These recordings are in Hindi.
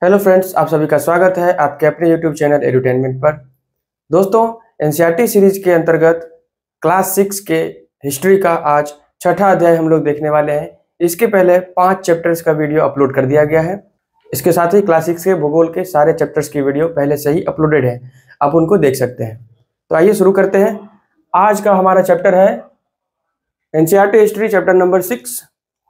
हेलो फ्रेंड्स, आप सभी का स्वागत है आपके अपने यूट्यूब चैनल एडुटेनमेंट पर। दोस्तों, एनसीईआरटी सीरीज के अंतर्गत क्लास 6 के हिस्ट्री का आज छठा अध्याय हम लोग देखने वाले हैं। इसके पहले 5 चैप्टर्स का वीडियो अपलोड कर दिया गया है। इसके साथ ही क्लास 6 के भूगोल के सारे चैप्टर्स की वीडियो पहले से ही अपलोडेड है, आप उनको देख सकते हैं। तो आइए शुरू करते हैं। आज का हमारा चैप्टर है एनसीईआरटी हिस्ट्री चैप्टर नंबर 6,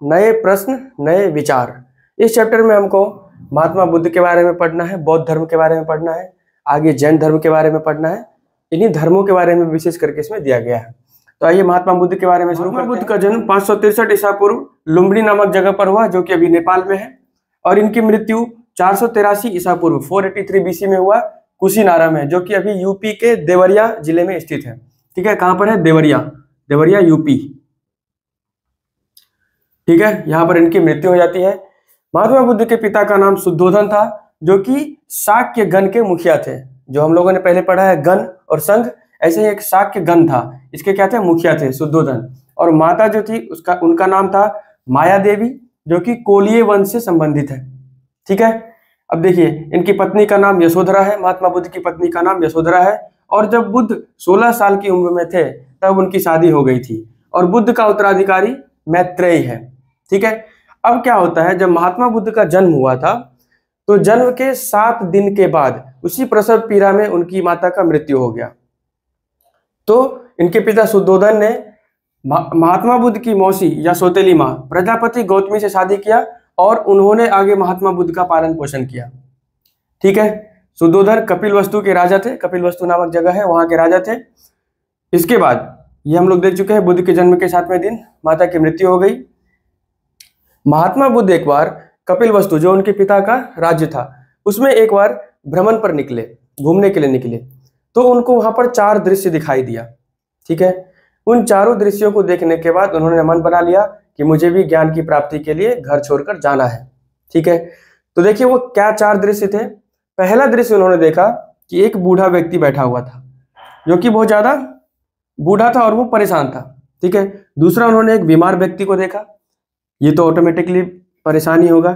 नए प्रश्न नए विचार। इस चैप्टर में हमको महात्मा बुद्ध के बारे में पढ़ना है, बौद्ध धर्म के बारे में पढ़ना है, आगे जैन धर्म के बारे में पढ़ना है। इन्हीं धर्मों के बारे में विशेष करके इसमें दिया गया है। तो आइए महात्मा बुद्ध के बारे में शुरू करते हैं। बुद्ध का जन्म 563 ईसा पूर्व लुम्बिनी नामक जगह पर हुआ, जो कि अभी नेपाल में है, और इनकी मृत्यु 483 ईसा पूर्व 483 बीसी में हुआ कुशीनारा में, जो कि अभी यूपी के देवरिया जिले में स्थित है। ठीक है, कहां पर है? देवरिया यूपी। ठीक है, यहाँ पर इनकी मृत्यु हो जाती है। महात्मा बुद्ध के पिता का नाम शुद्धोधन था, जो कि शाक्य गण के मुखिया थे। जो हम लोगों ने पहले पढ़ा है गण और संघ, ऐसे ही एक शाक्य गण था, इसके क्या थे? मुखिया थे शुद्धोधन। और माता जो थी उनका नाम था माया देवी, जो कि कोलिय वंश से संबंधित है। ठीक है, अब देखिए, इनकी पत्नी का नाम यशोधरा है। महात्मा बुद्ध की पत्नी का नाम यशोधरा है। और जब बुद्ध 16 साल की उम्र में थे तब उनकी शादी हो गई थी, और बुद्ध का उत्तराधिकारी मैत्रेयी है। ठीक है, अब क्या होता है, जब महात्मा बुद्ध का जन्म हुआ था तो जन्म के 7 दिन के बाद उसी प्रसव पीड़ा में उनकी माता का मृत्यु हो गया। तो इनके पिता शुद्धोधन ने महात्मा बुद्ध की मौसी या सौतेली माँ प्रजापति गौतमी से शादी किया, और उन्होंने आगे महात्मा बुद्ध का पालन पोषण किया। ठीक है, शुद्धोधन कपिलवस्तु के राजा थे। कपिलवस्तु नामक जगह है, वहां के राजा थे। इसके बाद ये हम लोग देख चुके हैं, बुद्ध के जन्म के 7वें दिन माता की मृत्यु हो गई। महात्मा बुद्ध एक बार कपिलवस्तु, जो उनके पिता का राज्य था, उसमें एक बार भ्रमण पर निकले, घूमने के लिए निकले। तो उनको वहां पर 4 दृश्य दिखाई दिया। ठीक है, उन चारों दृश्यों को देखने के बाद उन्होंने मन बना लिया कि मुझे भी ज्ञान की प्राप्ति के लिए घर छोड़कर जाना है। ठीक है, तो देखिए वो क्या 4 दृश्य थे। पहला दृश्य उन्होंने देखा कि एक बूढ़ा व्यक्ति बैठा हुआ था, जो कि बहुत ज्यादा बूढ़ा था और वो परेशान था। ठीक है, दूसरा उन्होंने एक बीमार व्यक्ति को देखा, ये तो ऑटोमेटिकली परेशानी होगा।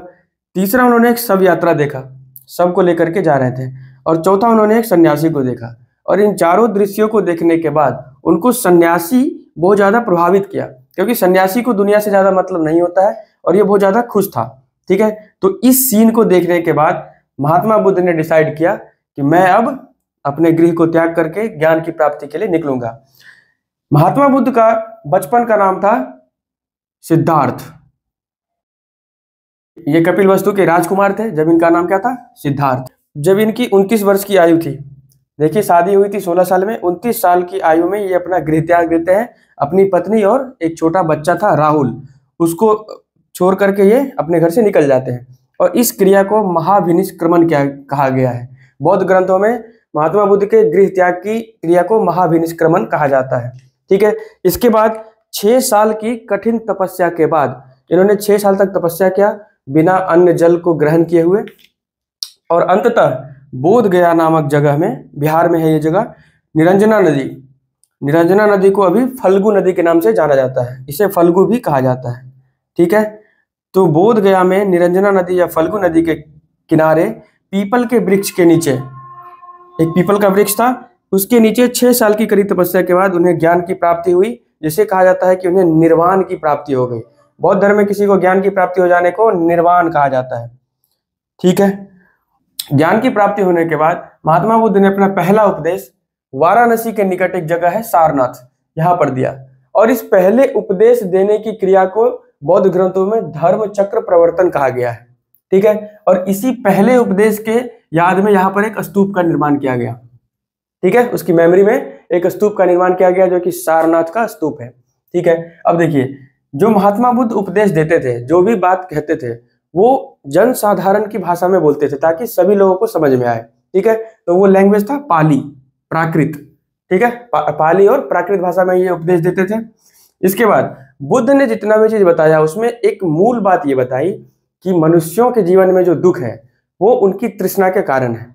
तीसरा उन्होंने एक शव यात्रा देखा, शव को लेकर के जा रहे थे। और चौथा उन्होंने एक सन्यासी को देखा। और इन चारों दृश्यों को देखने के बाद उनको सन्यासी बहुत ज्यादा प्रभावित किया, क्योंकि सन्यासी को दुनिया से ज्यादा मतलब नहीं होता है, और ये बहुत ज्यादा खुश था। ठीक है, तो इस सीन को देखने के बाद महात्मा बुद्ध ने डिसाइड किया कि मैं अब अपने गृह को त्याग करके ज्ञान की प्राप्ति के लिए निकलूंगा। महात्मा बुद्ध का बचपन का नाम था सिद्धार्थ। ये कपिलवस्तु के राजकुमार थे जब इनका नाम क्या था? सिद्धार्थ। जब इनकी 29 वर्ष की आयु थी, देखिए शादी हुई थी 16 साल में, 29 साल की आयु में ये अपना गृह त्याग देते हैं। अपनी पत्नी और एक छोटा बच्चा था राहुल, उसको छोड़ करके ये अपने घर से निकल जाते हैं। और इस क्रिया को महाभिनिष्क्रमण कहा गया है। बौद्ध ग्रंथों में महात्मा बुद्ध के गृह त्याग की क्रिया को महाभिनिष्क्रमण कहा जाता है। ठीक है, इसके बाद 6 साल की कठिन तपस्या के बाद इन्होंने 6 साल तक तपस्या किया, बिना अन्न जल को ग्रहण किए हुए। और अंततः बोध गया नामक जगह में, बिहार में है ये जगह, निरंजना नदी को अभी फल्गु नदी के नाम से जाना जाता है, इसे फल्गु भी कहा जाता है। ठीक है, तो बोध गया में निरंजना नदी या फल्गु नदी के किनारे पीपल के वृक्ष के नीचे, एक पीपल का वृक्ष था, उसके नीचे 6 साल की कड़ी तपस्या के बाद उन्हें ज्ञान की प्राप्ति हुई, जिसे कहा जाता है कि उन्हें निर्वाण की प्राप्ति हो गई। बौद्ध धर्म में किसी को ज्ञान की प्राप्ति हो जाने को निर्वाण कहा जाता है। ठीक है, ज्ञान की प्राप्ति होने के बाद महात्मा बुद्ध ने अपना पहला उपदेश वाराणसी के निकट एक जगह है सारनाथ, यहाँ पर दिया। और इस पहले उपदेश देने की क्रिया को बौद्ध ग्रंथों में धर्म चक्र प्रवर्तन कहा गया है। ठीक है, और इसी पहले उपदेश के याद में यहाँ पर एक स्तूप का निर्माण किया गया। ठीक है, उसकी मेमोरी में एक स्तूप का निर्माण किया गया, जो कि सारनाथ का स्तूप है। ठीक है, अब देखिए, जो महात्मा बुद्ध उपदेश देते थे, जो भी बात कहते थे, वो जन साधारण की भाषा में बोलते थे ताकि सभी लोगों को समझ में आए। ठीक है, तो वो लैंग्वेज था पाली, प्राकृत। ठीक है, पाली और प्राकृत भाषा में ये उपदेश देते थे। इसके बाद बुद्ध ने जितना भी चीज बताया, उसमें एक मूल बात ये बताई कि मनुष्यों के जीवन में जो दुख है वो उनकी तृष्णा के कारण है।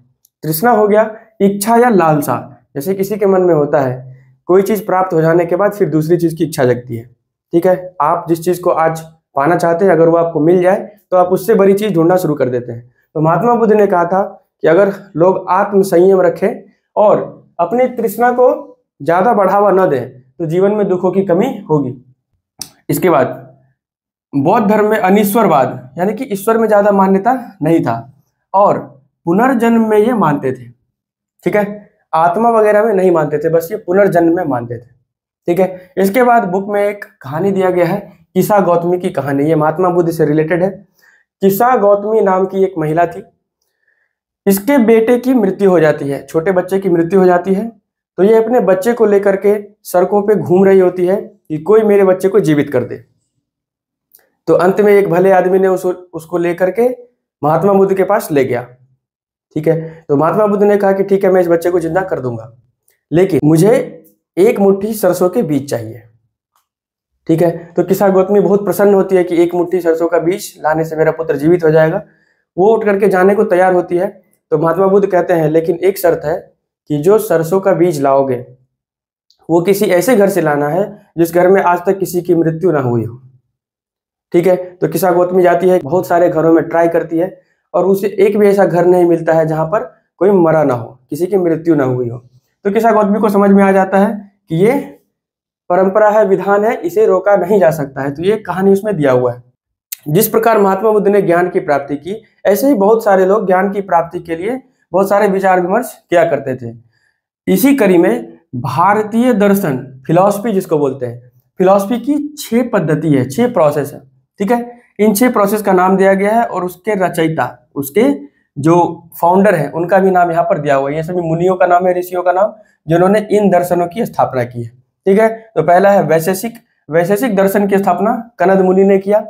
तृष्णा हो गया इच्छा या लालसा, जैसे किसी के मन में होता है, कोई चीज प्राप्त हो जाने के बाद फिर दूसरी चीज की इच्छा जगती है। ठीक है, आप जिस चीज को आज पाना चाहते हैं, अगर वो आपको मिल जाए तो आप उससे बड़ी चीज ढूंढना शुरू कर देते हैं। तो महात्मा बुद्ध ने कहा था कि अगर लोग आत्म संयम रखें और अपनी तृष्णा को ज्यादा बढ़ावा न दें तो जीवन में दुखों की कमी होगी। इसके बाद बौद्ध धर्म में अनीश्वरवाद यानी कि ईश्वर में ज्यादा मान्यता नहीं था और पुनर्जन्म में ये मानते थे। ठीक है, आत्मा वगैरह में नहीं मानते थे, बस ये पुनर्जन्म में मानते थे। ठीक है, इसके बाद बुक में एक कहानी दिया गया है, किसा गौतमी की कहानी। ये महात्मा बुद्ध से रिलेटेड है। किसा गौतमी नाम की एक महिला थी, इसके बेटे की मृत्यु हो जाती है, छोटे बच्चे की मृत्यु हो जाती है। तो ये अपने बच्चे को लेकर के सड़कों पे घूम रही होती है कि कोई मेरे बच्चे को जीवित कर दे। तो अंत में एक भले आदमी ने उसको लेकर के महात्मा बुद्ध के पास ले गया। ठीक है, तो महात्मा बुद्ध ने कहा कि ठीक है, मैं इस बच्चे को जिंदा कर दूंगा, लेकिन मुझे एक मुट्ठी सरसों के बीज चाहिए। ठीक है, तो किसा गौतमी बहुत प्रसन्न होती है कि एक मुट्ठी सरसों का बीज लाने से मेरा पुत्र जीवित हो जाएगा। वो उठ करके जाने को तैयार होती है। तो महात्मा बुद्ध कहते हैं लेकिन एक शर्त है कि जो सरसों का बीज लाओगे वो किसी ऐसे घर से लाना है जिस घर में आज तक किसी की मृत्यु ना हुई हो। ठीक है, तो किसा गौतमी जाती है, बहुत सारे घरों में ट्राई करती है और उसे एक भी ऐसा घर नहीं मिलता है जहां पर कोई मरा ना हो, किसी की मृत्यु ना हुई हो। तो किसा गौतमी को समझ में आ जाता है कि ये परंपरा है, विधान है, इसे रोका नहीं जा सकता है। तो ये कहानी उसमें दिया हुआ है। जिस प्रकार महात्मा बुद्ध ने ज्ञान की प्राप्ति की, ऐसे ही बहुत सारे लोग ज्ञान की प्राप्ति के लिए बहुत सारे विचार विमर्श किया करते थे। इसी कड़ी में भारतीय दर्शन, फिलॉसफी जिसको बोलते हैं, फिलॉसफी की 6 पद्धति है, 6 प्रोसेस है। ठीक है, इन 6 प्रोसेस का नाम दिया गया है और उसके रचयिता, उसके जो फाउंडर है उनका भी नाम यहाँ पर दिया हुआ है। ये सभी मुनियों का नाम है, ऋषियों का नाम, जिन्होंने इन दर्शनों की स्थापना की है। ठीक है, तो पहला है वैशेषिक दर्शन की स्थापना कनद मुनि ने किया।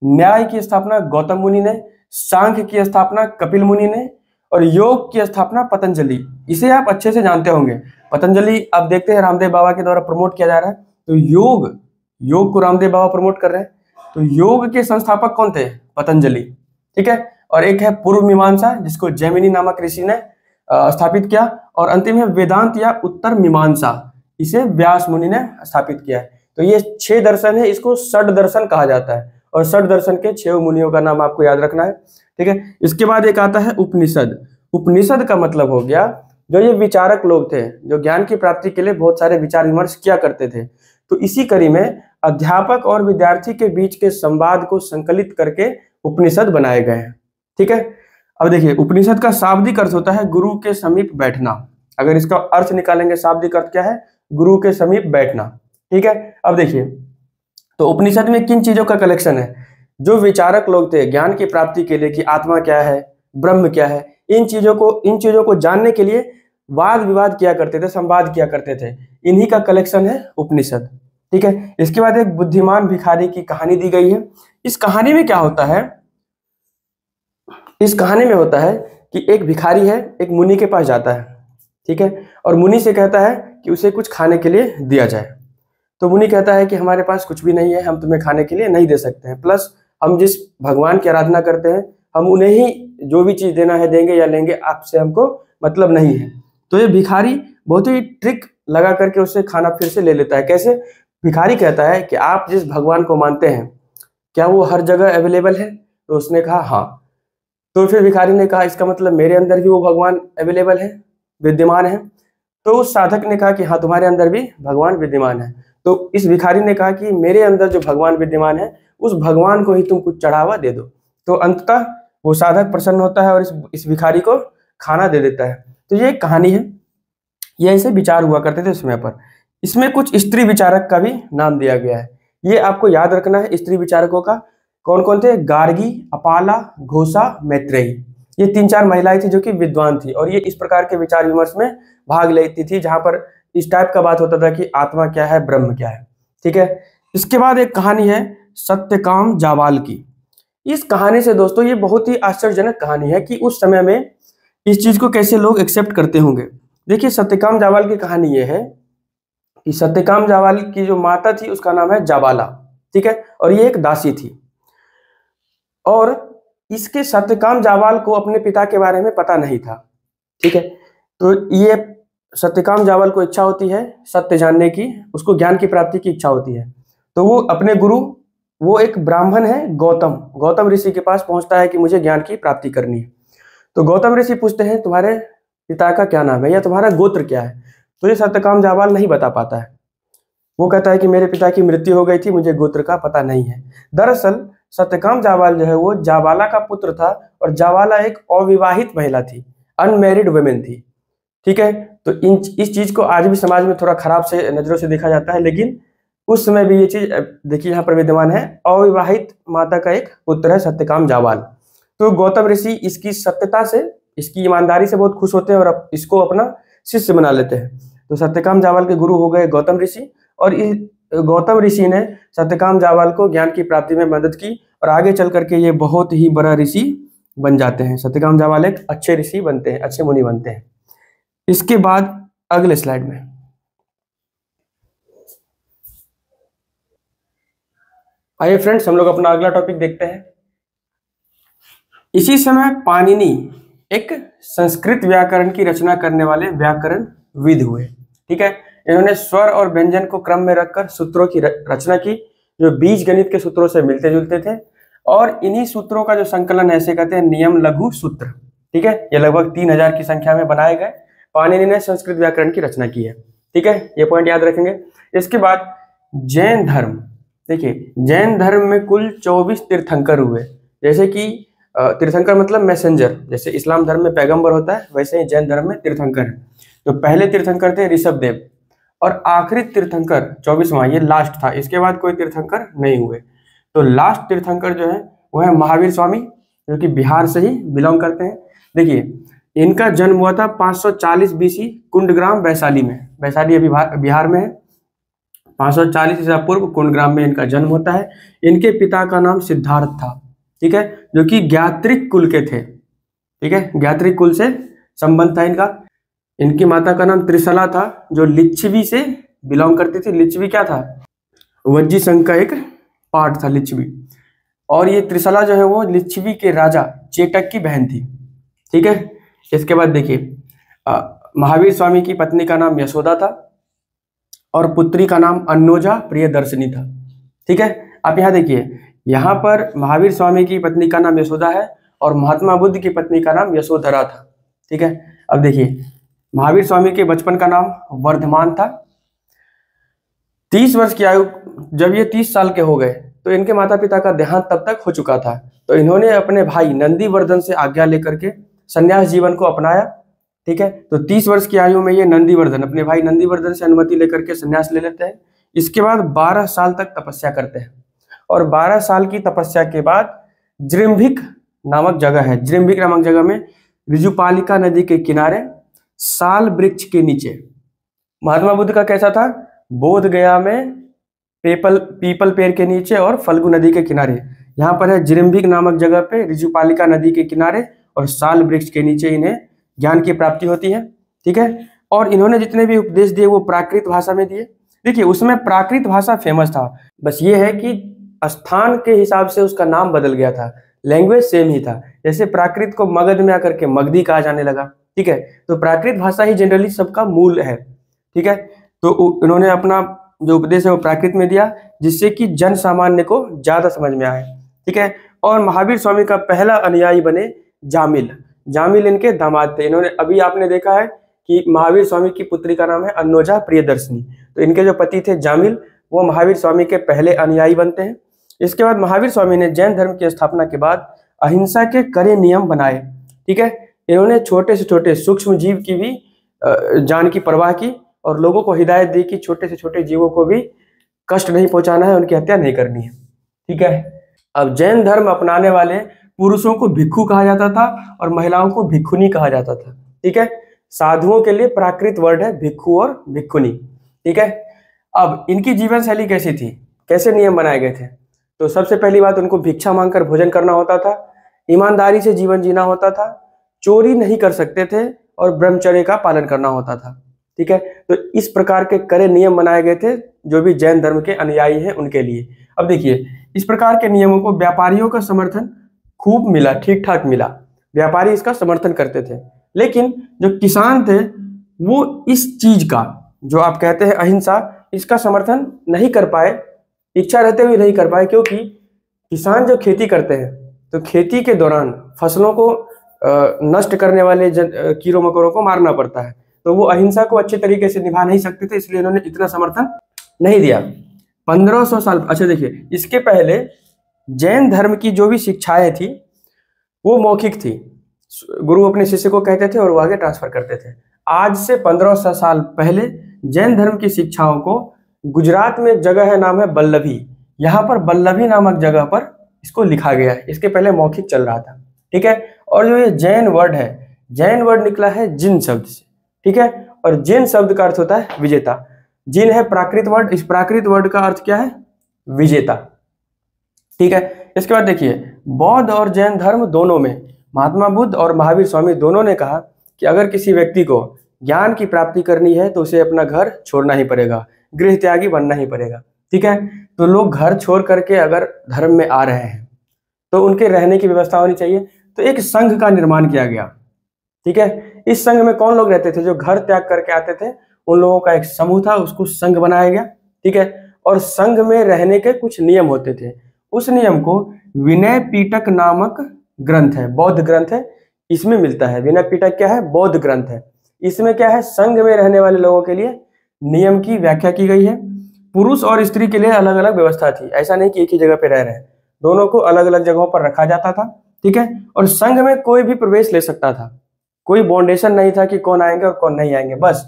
न्याय की स्थापना गौतम मुनि ने, सांख्य की स्थापना कपिल मुनि ने और योग की स्थापना पतंजलि। इसे आप अच्छे से जानते होंगे। पतंजलि आप देखते हैं रामदेव बाबा के द्वारा प्रमोट किया जा रहा है। तो योग को रामदेव बाबा प्रमोट कर रहे हैं। तो योग के संस्थापक कौन थे? पतंजलि। ठीक है, और एक है पूर्व मीमांसा जिसको जैमिनी नामक ऋषि ने स्थापित किया और अंतिम है वेदांत या उत्तर मीमांसा, इसे व्यास मुनि ने स्थापित किया है। तो ये 6 दर्शन है, इसको षड दर्शन कहा जाता है और षड दर्शन के 6 मुनियों का नाम आपको याद रखना है। ठीक है, इसके बाद एक आता है उपनिषद। उपनिषद का मतलब हो गया जो ये विचारक लोग थे जो ज्ञान की प्राप्ति के लिए बहुत सारे विचार विमर्श किया करते थे। तो इसी कड़ी में अध्यापक और विद्यार्थी के बीच के संवाद को संकलित करके उपनिषद बनाए गए हैं। ठीक है, अब देखिए उपनिषद का शाब्दिक अर्थ होता है गुरु के समीप बैठना। अगर इसका अर्थ निकालेंगे, शाब्दिक अर्थ क्या है? गुरु के समीप बैठना। ठीक है, अब देखिए तो उपनिषद में किन चीजों का कलेक्शन है? जो विचारक लोग थे ज्ञान की प्राप्ति के लिए कि आत्मा क्या है, ब्रह्म क्या है, इन चीजों को जानने के लिए वाद विवाद किया करते थे, संवाद किया करते थे। इन्हीं का कलेक्शन है उपनिषद। ठीक है, इसके बाद एक बुद्धिमान भिखारी की कहानी दी गई है। इस कहानी में क्या होता है? इस कहानी में होता है कि एक भिखारी है, एक मुनि के पास जाता है। ठीक है, और मुनि से कहता है कि उसे कुछ खाने के लिए दिया जाए। तो मुनि कहता है कि हमारे पास कुछ भी नहीं है, हम तुम्हें खाने के लिए नहीं दे सकते हैं, प्लस हम जिस भगवान की आराधना करते हैं हम उन्हें ही जो भी चीज देना है देंगे या लेंगे, आपसे हमको मतलब नहीं है। तो ये भिखारी बहुत ही ट्रिक लगा करके उससे खाना फिर से ले लेता है। कैसे? भिखारी कहता है कि आप जिस भगवान को मानते हैं क्या वो हर जगह अवेलेबल है? तो उसने कहा हाँ। तो फिर भिखारी ने कहा इसका मतलब मेरे अंदर भी वो भगवान अवेलेबल है, विद्यमान है। तो उस साधक ने कहा कि हाँ तुम्हारे अंदर भी भगवान विद्यमान है। तो इस भिखारी ने कहा कि मेरे अंदर जो भगवान विद्यमान है उस भगवान को ही तुम कुछ चढ़ावा दे दो। तो अंततः वो साधक प्रसन्न होता है और इस भिखारी को खाना दे देता है। तो ये एक कहानी है, ये ऐसे विचार हुआ करते थे उस समय पर। इसमें कुछ स्त्री विचारक का भी नाम दिया गया है, ये आपको याद रखना है। स्त्री विचारकों का कौन कौन थे? गार्गी, अपाला, घोषा, मैत्रेयी। ये 3-4 महिलाएं थी जो कि विद्वान थी और ये इस प्रकार के विचार विमर्श में भाग लेती थी जहां पर इस टाइप का बात होता था कि आत्मा क्या है, ब्रह्म क्या है। ठीक है, इसके बाद एक कहानी है सत्यकाम जावाल की। इस कहानी से दोस्तों ये बहुत ही आश्चर्यजनक कहानी है कि उस समय में इस चीज को कैसे लोग एक्सेप्ट करते होंगे। देखिए सत्यकाम जावाल की कहानी ये है कि सत्यकाम जावाल की जो माता थी उसका नाम है जाबाला। ठीक है, और ये एक दासी थी और इसके सत्यकाम जावाल को अपने पिता के बारे में पता नहीं था। ठीक है, तो ये सत्यकाम जावाल को इच्छा होती है सत्य जानने की, उसको ज्ञान की प्राप्ति की इच्छा होती है। तो वो अपने गुरु, वो एक ब्राह्मण है गौतम ऋषि के पास पहुंचता है कि मुझे ज्ञान की प्राप्ति करनी है। तो गौतम ऋषि पूछते हैं तुम्हारे पिता का क्या नाम है या तुम्हारा गोत्र क्या है। तो ये सत्यकाम जाबाल नहीं बता पाता है। वो कहता है कि मेरे पिता की मृत्यु हो गई थी, मुझे गोत्र का पता नहीं है। दरअसल सत्यकाम जाबाल जो है वो जाबाला का पुत्र था, और जाबाला एक अविवाहित महिला थी, अनमैरिड वुमेन थी। ठीक है, तो इस चीज को आज भी समाज में थोड़ा खराब से नजरों से देखा जाता है, लेकिन उस समय भी ये चीज देखिए यहाँ पर विद्यमान है। अविवाहित माता का एक पुत्र है सत्यकाम जाबाल। तो गौतम ऋषि इसकी सत्यता से, इसकी ईमानदारी से बहुत खुश होते हैं और इसको अपना शिष्य बना लेते हैं। तो सत्यकाम जाबाल के गुरु हो गए गौतम ऋषि, और इस गौतम ऋषि ने सत्यकाम जाबाल को ज्ञान की प्राप्ति में मदद की, और आगे चल करके ये बहुत ही बड़ा ऋषि बन जाते हैं। सत्यकाम जाबाल एक अच्छे ऋषि बनते हैं, अच्छे मुनि बनते हैं। इसके बाद अगले स्लाइड में आइए फ्रेंड्स, हम लोग अपना अगला टॉपिक देखते हैं। इसी समय पाणिनि एक संस्कृत व्याकरण की रचना करने वाले व्याकरणविद हुए। ठीक है, इन्होंने स्वर और व्यंजन को क्रम में रखकर सूत्रों की रचना की, जो बीज गणित के सूत्रों से मिलते जुलते थे, और इन्हीं सूत्रों का जो संकलन ऐसे कहते हैं नियम लघु सूत्र। ठीक है, ये लगभग 3000 की संख्या में बनाए गए। पाणिनि ने संस्कृत व्याकरण की रचना की है। ठीक है, ये पॉइंट याद रखेंगे। इसके बाद जैन धर्म, देखिए जैन धर्म में कुल 24 तीर्थंकर हुए। जैसे कि तीर्थंकर मतलब मैसेंजर, जैसे इस्लाम धर्म में पैगंबर होता है, वैसे ही जैन धर्म में तीर्थंकर है। तो पहले तीर्थंकर थे ऋषभदेव, और आखिरी तीर्थंकर 24वां, ये लास्ट था। इसके बाद कोई तीर्थंकर नहीं हुए। तो लास्ट तीर्थंकर जो है वो है महावीर स्वामी, जो कि बिहार से ही बिलोंग करते हैं। देखिए इनका जन्म हुआ था 540 BC कुंडग्राम वैशाली में। वैशाली अभी बिहार में है। 540 ईसा पूर्व कुंडग्राम में इनका जन्म होता है। इनके पिता का नाम सिद्धार्थ था। ठीक है, जो कि ज्ञात्रिक कुल के थे। ठीक है, ज्ञात्रिक कुल से संबंध था इनका। इनकी माता का नाम त्रिशला था, जो लिच्छवी से बिलोंग करती थी। लिच्छवी क्या था? वज्जी संघ का एक पार्ट था लिच्छवी। और ये त्रिशला जो है वो लिच्छवी के राजा चेटक की बहन थी। ठीक है, इसके बाद देखिए महावीर स्वामी की पत्नी का नाम यशोदा था, और पुत्री का नाम अन्नोजा प्रियदर्शनी था। ठीक है, आप यहाँ देखिए, यहाँ पर महावीर स्वामी की पत्नी का नाम यशोदा है, और महात्मा बुद्ध की पत्नी का नाम यशोधरा था। ठीक है, अब देखिए महावीर स्वामी के बचपन का नाम वर्धमान था। 30 वर्ष की आयु, जब ये 30 साल के हो गए तो इनके माता पिता का देहांत तब तक हो चुका था। तो इन्होंने अपने भाई नंदीवर्धन से आज्ञा लेकर के संन्यास जीवन को अपनाया। ठीक है, तो 30 वर्ष की आयु में ये नंदीवर्धन, अपने भाई नंदीवर्धन से अनुमति लेकर के संन्यास ले लेते हैं। इसके बाद 12 साल तक तपस्या करते हैं, और 12 साल की तपस्या के बाद जृंभिक नामक जगह है, जृंभिक नामक जगह में ऋजुपालिका नदी के किनारे साल वृक्ष के नीचे, महात्मा बुद्ध का कैसा था? बोध गया में पीपल पेड़ के नीचे और फल्गु नदी के किनारे। यहाँ पर है जृंभिक नामक जगह पे ऋजुपालिका नदी के किनारे और साल वृक्ष के नीचे इन्हें ज्ञान की प्राप्ति होती है। ठीक है, और इन्होंने जितने भी उपदेश दिए वो प्राकृत भाषा में दिए। देखिए उसमें प्राकृत भाषा फेमस था, बस ये है कि स्थान के हिसाब से उसका नाम बदल गया था, लैंग्वेज सेम ही था। जैसे प्राकृत को मगध में आकर के मगधी कहा जाने लगा। ठीक है, तो प्राकृत भाषा ही जनरली सबका मूल है। ठीक है, तो इन्होंने अपना जो उपदेश है वो प्राकृत में दिया, जिससे कि जन सामान्य को ज्यादा समझ में आए। ठीक है, और महावीर स्वामी का पहला अनुयायी बने जामिल। जामिल इनके दामाद थे। इन्होंने, अभी आपने देखा है कि महावीर स्वामी की पुत्री का नाम है अन्नोजा प्रियदर्शनी, तो इनके जो पति थे जामिल, वो महावीर स्वामी के पहले अनुयायी बनते हैं। इसके बाद महावीर स्वामी ने जैन धर्म की स्थापना के बाद अहिंसा के कड़े नियम बनाए। ठीक है, इन्होंने छोटे से छोटे सूक्ष्म जीव की भी जान की परवाह की, और लोगों को हिदायत दी कि छोटे से छोटे जीवों को भी कष्ट नहीं पहुंचाना है, उनकी हत्या नहीं करनी है। ठीक है, अब जैन धर्म अपनाने वाले पुरुषों को भिक्षु कहा जाता था और महिलाओं को भिक्षुनी कहा जाता था। ठीक है, साधुओं के लिए प्राकृत वर्ड है भिक्षु और भिक्षुनी। ठीक है, अब इनकी जीवन शैली कैसी थी, कैसे नियम बनाए गए थे? तो सबसे पहली बात, उनको भिक्षा मांगकर भोजन करना होता था, ईमानदारी से जीवन जीना होता था, चोरी नहीं कर सकते थे, और ब्रह्मचर्य का पालन करना होता था। ठीक है, तो इस प्रकार के कड़े नियम बनाए गए थे जो भी जैन धर्म के अनुयायी हैं उनके लिए। अब देखिए, इस प्रकार के नियमों को व्यापारियों का समर्थन खूब मिला, ठीक ठाक मिला, व्यापारी इसका समर्थन करते थे। लेकिन जो किसान थे वो इस चीज का, जो आप कहते हैं अहिंसा, इसका समर्थन नहीं कर पाए, इच्छा रहते हुए नहीं कर पाए, क्योंकि किसान जब खेती करते हैं तो खेती के दौरान फसलों को नष्ट करने वाले कीड़ों मकोड़ों को मारना पड़ता है। तो वो अहिंसा को अच्छे तरीके से निभा नहीं सकते थे, इसलिए इन्होंने इतना समर्थन नहीं दिया। 1500 साल, अच्छा देखिए, इसके पहले जैन धर्म की जो भी शिक्षाएं थी वो मौखिक थी, गुरु अपने शिष्य को कहते थे और वो आगे ट्रांसफर करते थे। आज से 1500 साल पहले जैन धर्म की शिक्षाओं को गुजरात में एक जगह है, नाम है बल्लभी, यहाँ पर बल्लभी नामक जगह पर इसको लिखा गया है। इसके पहले मौखिक चल रहा था, ठीक है। और जो ये जैन वर्ड है, जैन वर्ड निकला है जिन शब्द से, ठीक है। और जिन शब्द का अर्थ होता है विजेता। जिन है प्राकृत वर्ड, इस प्राकृत वर्ड का अर्थ क्या है? विजेता, ठीक है। इसके बाद देखिए, बौद्ध और जैन धर्म दोनों में महात्मा बुद्ध और महावीर स्वामी दोनों ने कहा कि अगर किसी व्यक्ति को ज्ञान की प्राप्ति करनी है तो उसे अपना घर छोड़ना ही पड़ेगा, गृह त्यागी बनना ही पड़ेगा, ठीक है। तो लोग घर छोड़ करके अगर धर्म में आ रहे हैं तो उनके रहने की व्यवस्था होनी चाहिए। तो एक संघ का निर्माण किया गया, ठीक है। इस संघ में कौन लोग रहते थे? जो घर त्याग करके आते थे उन लोगों का एक समूह था, उसको संघ बनाया गया, ठीक है। और संघ में रहने के कुछ नियम होते थे। उस नियम को विनय पिटक नामक ग्रंथ है, बौद्ध ग्रंथ है, इसमें मिलता है। विनय पिटक क्या है? बौद्ध ग्रंथ है। इसमें क्या है? संघ में रहने वाले लोगों के लिए नियम की व्याख्या की गई है। पुरुष और स्त्री के लिए अलग अलग व्यवस्था थी, ऐसा नहीं कि एक ही जगह पे रह रहे हैं, दोनों को अलग अलग जगहों पर रखा जाता था, ठीक है। और संघ में कोई भी प्रवेश ले सकता था, कोई बाउंडेशन नहीं था कि कौन आएंगे और कौन नहीं आएंगे। बस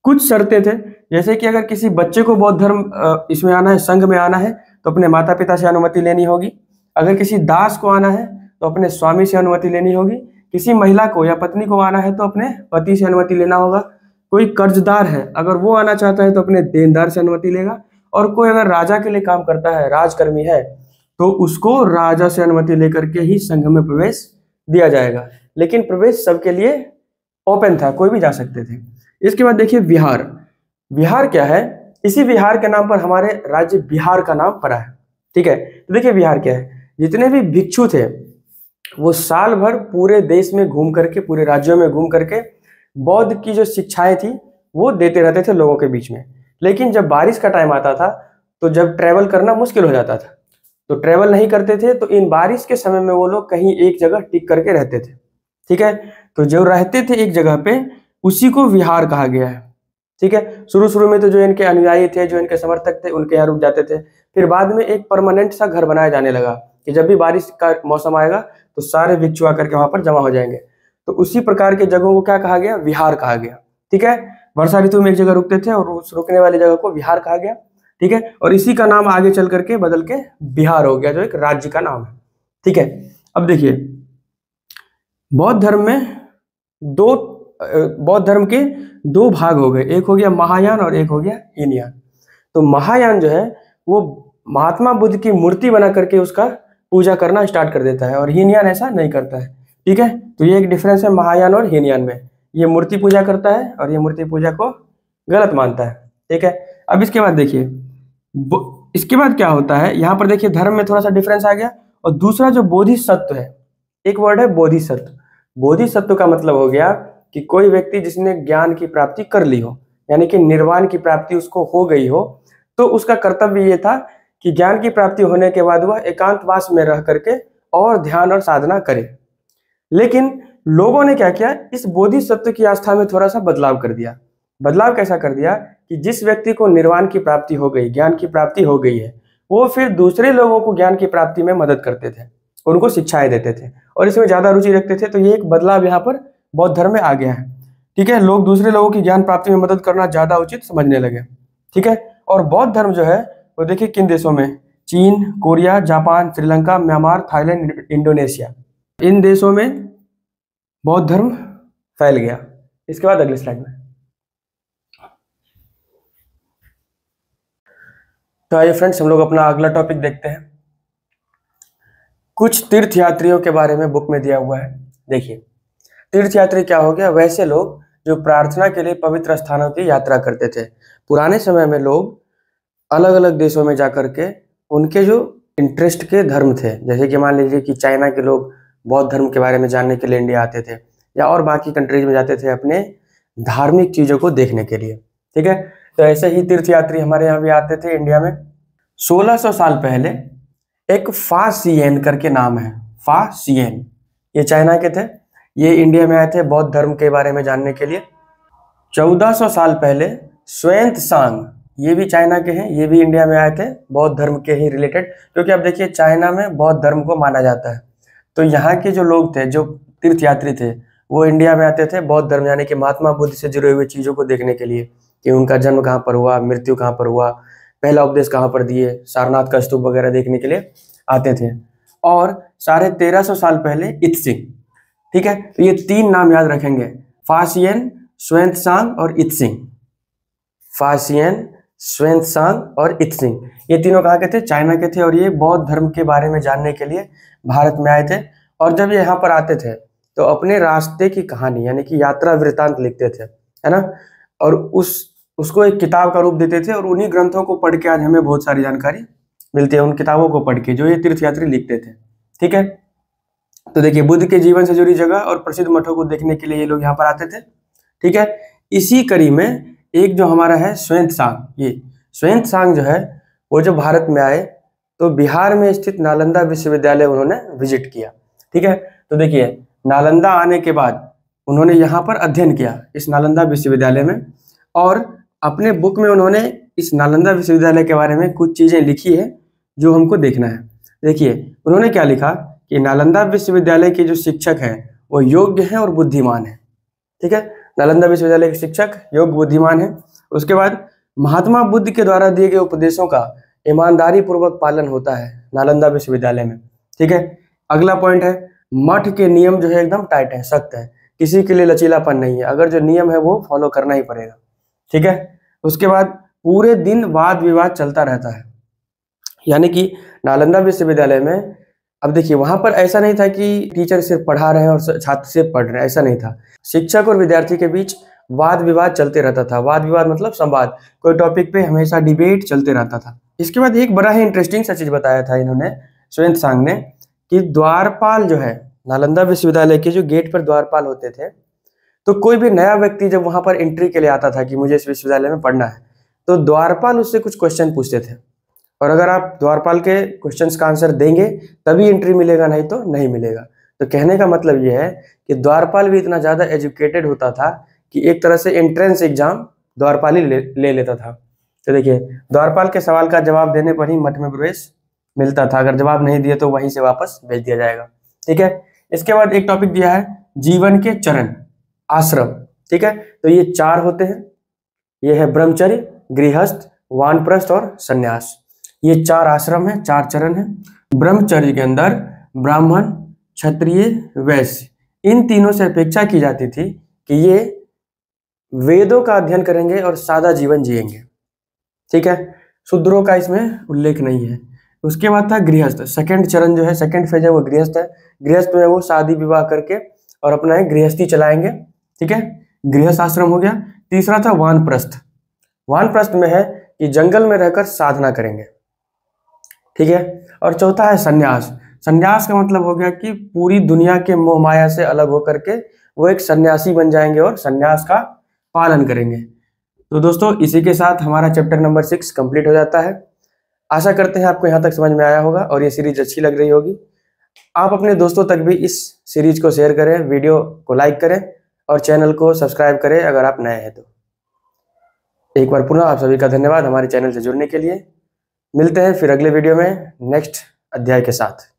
कुछ शर्तें थे, जैसे कि अगर किसी बच्चे को बौद्ध धर्म इसमें आना है, संघ में आना है, तो अपने माता पिता से अनुमति लेनी होगी। अगर किसी दास को आना है तो अपने स्वामी से अनुमति लेनी होगी। किसी महिला को या पत्नी को आना है तो अपने पति से अनुमति लेना होगा। कोई कर्जदार है, अगर वो आना चाहता है तो अपने देनदार से अनुमति लेगा। और कोई अगर राजा के लिए काम करता है, राजकर्मी है, तो उसको राजा से अनुमति लेकर के ही संघ में प्रवेश दिया जाएगा। लेकिन प्रवेश सबके लिए ओपन था, कोई भी जा सकते थे। इसके बाद देखिए विहार। विहार क्या है? इसी विहार के नाम पर हमारे राज्य बिहार का नाम पड़ा है, ठीक है। तो देखिए विहार क्या है, जितने भी भिक्षु थे वो साल भर पूरे देश में घूम करके, पूरे राज्यों में घूम करके बौद्ध की जो शिक्षाएं थी वो देते रहते थे लोगों के बीच में। लेकिन जब बारिश का टाइम आता था तो जब ट्रैवल करना मुश्किल हो जाता था तो ट्रैवल नहीं करते थे, तो इन बारिश के समय में वो लोग कहीं एक जगह टिक करके रहते थे, ठीक है। तो जो रहते थे एक जगह पे, उसी को विहार कहा गया है, ठीक है। शुरू शुरू में तो जो इनके अनुयायी थे, जो इनके समर्थक थे, उनके यहाँ रुक जाते थे। फिर बाद में एक परमानेंट सा घर बनाया जाने लगा कि जब भी बारिश का मौसम आएगा तो सारे भिक्षु आकर के वहां पर जमा हो जाएंगे। तो उसी प्रकार के जगहों को क्या कहा गया? विहार कहा गया, ठीक है। वर्षा ऋतु में एक जगह रुकते थे और उस रुकने वाली जगह को विहार कहा गया, ठीक है। और इसी का नाम आगे चल करके बदल के बिहार हो गया, जो एक राज्य का नाम है, ठीक है। अब देखिए, बौद्ध धर्म के दो भाग हो गए, एक हो गया महायान और एक हो गया हीनयान। तो महायान जो है वो महात्मा बुद्ध की मूर्ति बना करके उसका पूजा करना स्टार्ट कर देता है, और हीनयान ऐसा नहीं करता है, ठीक है। तो ये एक डिफरेंस है महायान और हीनयान में। ये मूर्ति पूजा करता है और ये मूर्ति पूजा को गलत मानता है, ठीक है। अब इसके बाद देखिए, इसके बाद क्या होता है, यहाँ पर देखिए धर्म में थोड़ा सा डिफरेंस आ गया। और दूसरा जो बोधिसत्व है, एक वर्ड है बोधिसत्व। बोधिसत्व का मतलब हो गया कि कोई व्यक्ति जिसने ज्ञान की प्राप्ति कर ली हो, यानी कि निर्वाण की प्राप्ति उसको हो गई हो, तो उसका कर्तव्य ये था कि ज्ञान की प्राप्ति होने के बाद वह एकांतवास में रह करके और ध्यान और साधना करे। लेकिन लोगों ने क्या किया, इस बोधिसत्व की आस्था में थोड़ा सा बदलाव कर दिया। बदलाव कैसा कर दिया कि जिस व्यक्ति को निर्वाण की प्राप्ति हो गई, ज्ञान की प्राप्ति हो गई है, वो फिर दूसरे लोगों को ज्ञान की प्राप्ति में मदद करते थे, उनको शिक्षाएं देते थे और इसमें ज्यादा रुचि रखते थे। तो ये एक बदलाव यहाँ पर बौद्ध धर्म में आ गया है, ठीक है। लोग दूसरे लोगों की ज्ञान प्राप्ति में मदद करना ज्यादा उचित समझने लगे, ठीक है। और बौद्ध धर्म जो है वो देखिए किन देशों में, चीन, Korea, Japan, Sri Lanka, Myanmar, Thailand, Indonesia, इन देशों में बौद्ध धर्म फैल गया। इसके बाद अगले स्लाइड में, तो आइए फ्रेंड्स हम लोग अपना अगला टॉपिक देखते हैं। कुछ तीर्थयात्रियों के बारे में बुक में दिया हुआ है। देखिए, तीर्थयात्री क्या हो गया? वैसे लोग जो प्रार्थना के लिए पवित्र स्थानों की यात्रा करते थे। पुराने समय में लोग अलग अलग देशों में जाकर के उनके जो इंटरेस्ट के धर्म थे, जैसे कि मान लीजिए कि चाइना के लोग बौद्ध धर्म के बारे में जानने के लिए इंडिया आते थे, या और बाकी कंट्रीज में जाते थे अपने धार्मिक चीजों को देखने के लिए, ठीक है। तो ऐसे ही तीर्थयात्री हमारे यहाँ भी आते थे इंडिया में। 1600 साल पहले एक फा सियेन करके नाम है, फा सियेन, ये चाइना के थे। ये इंडिया में आए थे बौद्ध धर्म के बारे में जानने के लिए। 1400 साल पहले xuanzang, ये भी चाइना के हैं, ये भी इंडिया में आए थे बौद्ध धर्म के ही रिलेटेड, क्योंकि अब देखिए चाइना में बौद्ध धर्म को माना जाता है। तो यहाँ के जो लोग थे, जो तीर्थयात्री थे, वो इंडिया में आते थे बौद्ध धर्म यानी कि महात्मा बुद्ध से जुड़े हुए चीज़ों को देखने के लिए, कि उनका जन्म कहाँ पर हुआ, मृत्यु कहाँ पर हुआ, पहला उपदेश कहाँ पर दिए, सारनाथ का स्तूप वगैरह देखने के लिए आते थे। और 1350 साल पहले इत्सिंग, ठीक है। तो ये 3 नाम याद रखेंगे, फासियन, xuanzang और इत्सिंग। फासियन, xuanzang और इत्सिंग, ये तीनों कहाँ के थे? चाइना के थे। और ये बौद्ध धर्म के बारे में जानने के लिए भारत में आए थे। और जब ये यहाँ पर आते थे तो अपने रास्ते की कहानी यानी कि यात्रा वृतांत लिखते थे, है ना, और उसको एक किताब का रूप देते थे। और उन्हीं ग्रंथों को पढ़ के आज हमें बहुत सारी जानकारी मिलती है, उन किताबों को पढ़ के जो ये तीर्थयात्री लिखते थे, ठीक है। तो देखिए, बुद्ध के जीवन से जुड़ी जगह और प्रसिद्ध मठों को देखने के लिए ये लोग यहाँ पर आते थे, ठीक है। इसी कड़ी में एक जो हमारा है xuanzang, ये xuanzang जो है वो जो भारत में आए तो बिहार में स्थित नालंदा विश्वविद्यालय उन्होंने विजिट किया, ठीक है। तो देखिए, नालंदा आने के बाद उन्होंने यहाँ पर अध्ययन किया इस नालंदा विश्वविद्यालय में, और अपने बुक में उन्होंने इस नालंदा विश्वविद्यालय के बारे में कुछ चीज़ें लिखी है जो हमको देखना है। देखिए, उन्होंने क्या लिखा कि नालंदा विश्वविद्यालय के जो शिक्षक हैं वो योग्य हैं और बुद्धिमान हैं, ठीक है। नालंदा विश्वविद्यालय के शिक्षक योग्य बुद्धिमान हैं। उसके बाद महात्मा बुद्ध के द्वारा दिए गए उपदेशों का ईमानदारी पूर्वक पालन होता है नालंदा विश्वविद्यालय में, ठीक है। अगला पॉइंट है, मठ के नियम जो है एकदम टाइट है, सख्त है, किसी के लिए लचीलापन नहीं है, अगर जो नियम है वो फॉलो करना ही पड़ेगा, ठीक है। उसके बाद पूरे दिन वाद विवाद चलता रहता है, यानी कि नालंदा विश्वविद्यालय में, अब देखिए वहां पर ऐसा नहीं था कि टीचर सिर्फ पढ़ा रहे हैं और छात्र सिर्फ पढ़ रहे हैं, ऐसा नहीं था। शिक्षक और विद्यार्थी के बीच वाद विवाद चलते रहता था। वाद विवाद मतलब संवाद, कोई टॉपिक पे हमेशा डिबेट चलते रहता था। इसके बाद एक बड़ा ही इंटरेस्टिंग सा चीज बताया था इन्होंने, xuanzang ने, कि द्वारपाल जो है नालंदा विश्वविद्यालय के जो गेट पर द्वारपाल होते थे, तो कोई भी नया व्यक्ति जब वहां पर एंट्री के लिए आता था कि मुझे इस विश्वविद्यालय में पढ़ना है, तो द्वारपाल उससे कुछ क्वेश्चन पूछते थे, और अगर आप द्वारपाल के क्वेश्चंस का आंसर देंगे तभी एंट्री मिलेगा, नहीं तो नहीं मिलेगा। तो कहने का मतलब यह है कि द्वारपाल भी इतना ज़्यादा एजुकेटेड होता था कि एक तरह से एंट्रेंस एग्जाम द्वारपाल ही ले लेता था। तो देखिए, द्वारपाल के सवाल का जवाब देने पर ही मठ में प्रवेश मिलता था, अगर जवाब नहीं दिए तो वहीं से वापस भेज दिया जाएगा, ठीक है। इसके बाद एक टॉपिक दिया है जीवन के चरण, आश्रम, ठीक है। तो ये 4 होते हैं, ये है ब्रह्मचर्य, गृहस्थ, वानप्रस्थ और संन्यास। ये 4 आश्रम है, 4 चरण है। ब्रह्मचर्य के अंदर ब्राह्मण, क्षत्रिय, वैश्य, इन तीनों से अपेक्षा की जाती थी कि ये वेदों का अध्ययन करेंगे और सादा जीवन जिएंगे, ठीक है। शूद्रों का इसमें उल्लेख नहीं है। उसके बाद था गृहस्थ, सेकंड चरण जो है, सेकंड फेज है वो गृहस्थ है। गृहस्थ में वो शादी विवाह करके और अपना एक गृहस्थी चलाएंगे, ठीक है, गृहस्थ आश्रम हो गया। तीसरा था वानप्रस्थ, वानप्रस्थ में है कि जंगल में रहकर साधना करेंगे, ठीक है। और चौथा है संन्यास, संन्यास का मतलब हो गया कि पूरी दुनिया के मोह माया से अलग होकर के वो एक सन्यासी बन जाएंगे और संन्यास का पालन करेंगे। तो दोस्तों, इसी के साथ हमारा चैप्टर नंबर 6 कंप्लीट हो जाता है। आशा करते हैं आपको यहाँ तक समझ में आया होगा और ये सीरीज अच्छी लग रही होगी। आप अपने दोस्तों तक भी इस सीरीज को शेयर करें, वीडियो को लाइक करें और चैनल को सब्सक्राइब करें अगर आप नए हैं तो। एक बार पुनः आप सभी का धन्यवाद हमारे चैनल से जुड़ने के लिए। मिलते हैं फिर अगले वीडियो में नेक्स्ट अध्याय के साथ।